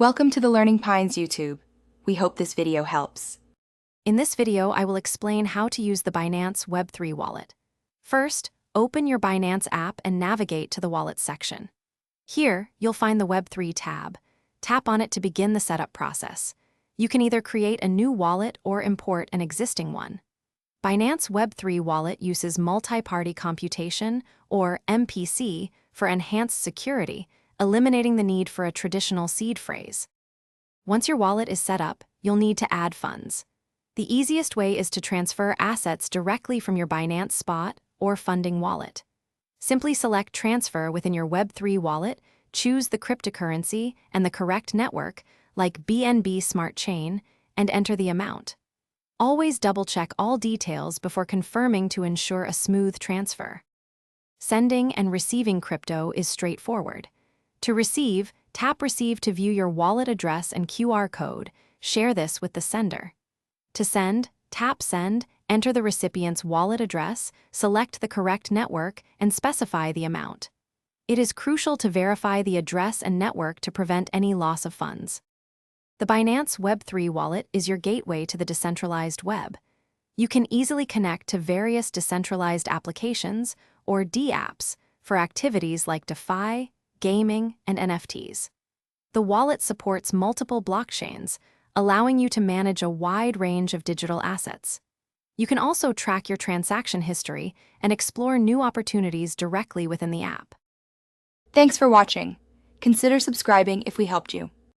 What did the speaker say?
Welcome to the Learning Pines YouTube. We hope this video helps. In this video, I will explain how to use the Binance Web3 Wallet. First, open your Binance app and navigate to the Wallet section. Here, you'll find the Web3 tab. Tap on it to begin the setup process. You can either create a new wallet or import an existing one. Binance Web3 Wallet uses multi-party computation, or MPC, for enhanced security, eliminating the need for a traditional seed phrase. Once your wallet is set up, you'll need to add funds. The easiest way is to transfer assets directly from your Binance Spot or funding wallet. Simply select Transfer within your Web3 wallet, choose the cryptocurrency and the correct network, like BNB Smart Chain, and enter the amount. Always double-check all details before confirming to ensure a smooth transfer. Sending and receiving crypto is straightforward. To receive, tap Receive to view your wallet address and QR code. Share this with the sender. To send, tap Send, enter the recipient's wallet address, select the correct network, and specify the amount. It is crucial to verify the address and network to prevent any loss of funds. The Binance Web3 Wallet is your gateway to the decentralized web. You can easily connect to various decentralized applications, or DApps, for activities like DeFi, gaming, and NFTs. The wallet supports multiple blockchains, allowing you to manage a wide range of digital assets. You can also track your transaction history and explore new opportunities directly within the app. Thanks for watching. Consider subscribing if we helped you.